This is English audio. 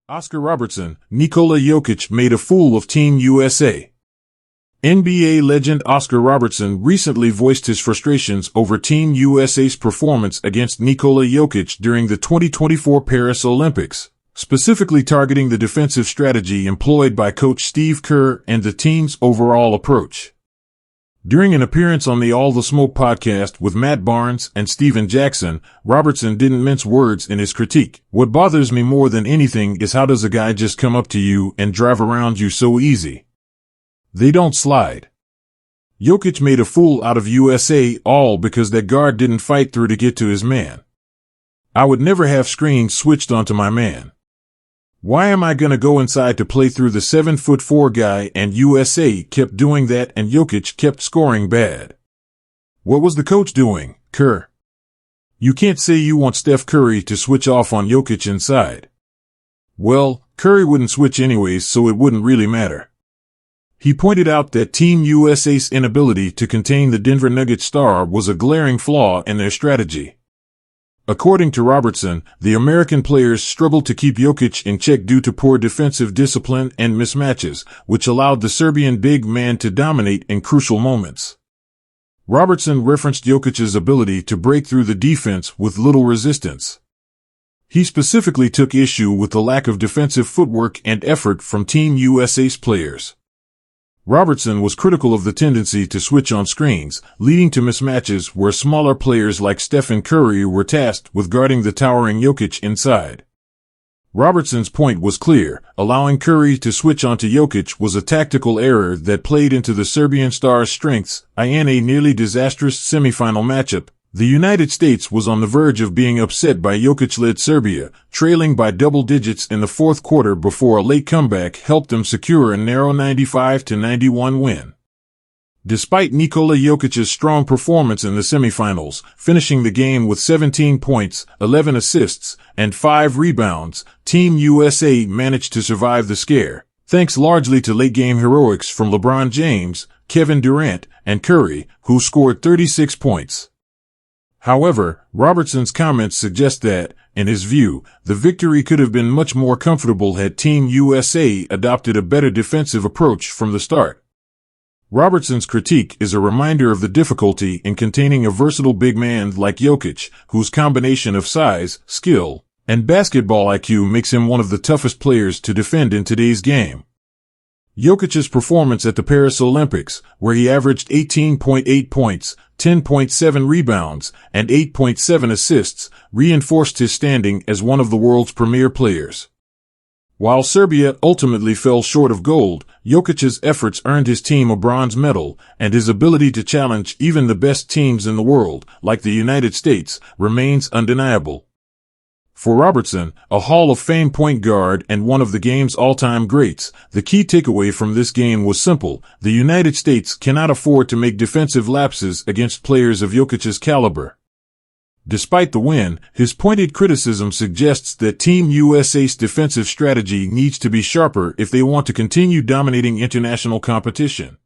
Oscar Robertson, Nikola Jokic made a fool of Team USA. NBA legend Oscar Robertson recently voiced his frustrations over Team USA's performance against Nikola Jokic during the 2024 Paris Olympics, specifically targeting the defensive strategy employed by Coach Steve Kerr and the team's overall approach. During an appearance on the All the Smoke podcast with Matt Barnes and Steven Jackson, Robertson didn't mince words in his critique. "What bothers me more than anything is how does a guy just come up to you and drive around you so easy? They don't slide. Jokic made a fool out of USA all because that guard didn't fight through to get to his man. I would never have screens switched onto my man. Why am I gonna go inside to play through the 7'4" guy?" And USA kept doing that and Jokic kept scoring bad. What was the coach doing, Kerr? You can't say you want Steph Curry to switch off on Jokic inside. Well, Curry wouldn't switch anyways, so it wouldn't really matter. He pointed out that Team USA's inability to contain the Denver Nuggets star was a glaring flaw in their strategy. According to Robertson, the American players struggled to keep Jokic in check due to poor defensive discipline and mismatches, which allowed the Serbian big man to dominate in crucial moments. Robertson referenced Jokic's ability to break through the defense with little resistance. He specifically took issue with the lack of defensive footwork and effort from Team USA's players. Robertson was critical of the tendency to switch on screens, leading to mismatches where smaller players like Stephen Curry were tasked with guarding the towering Jokic inside. Robertson's point was clear: allowing Curry to switch onto Jokic was a tactical error that played into the Serbian star's strengths. In a nearly disastrous semifinal matchup, the United States was on the verge of being upset by Jokic-led Serbia, trailing by double digits in the fourth quarter before a late comeback helped them secure a narrow 95-91 win. Despite Nikola Jokic's strong performance in the semifinals, finishing the game with 17 points, 11 assists, and 5 rebounds, Team USA managed to survive the scare, thanks largely to late-game heroics from LeBron James, Kevin Durant, and Curry, who scored 36 points. However, Robertson's comments suggest that, in his view, the victory could have been much more comfortable had Team USA adopted a better defensive approach from the start. Robertson's critique is a reminder of the difficulty in containing a versatile big man like Jokic, whose combination of size, skill, and basketball IQ makes him one of the toughest players to defend in today's game. Jokic's performance at the Paris Olympics, where he averaged 18.8 points, 10.7 rebounds, and 8.7 assists, reinforced his standing as one of the world's premier players. While Serbia ultimately fell short of gold, Jokic's efforts earned his team a bronze medal, and his ability to challenge even the best teams in the world, like the United States, remains undeniable. For Robertson, a Hall of Fame point guard and one of the game's all-time greats, the key takeaway from this game was simple: the United States cannot afford to make defensive lapses against players of Jokic's caliber. Despite the win, his pointed criticism suggests that Team USA's defensive strategy needs to be sharper if they want to continue dominating international competition.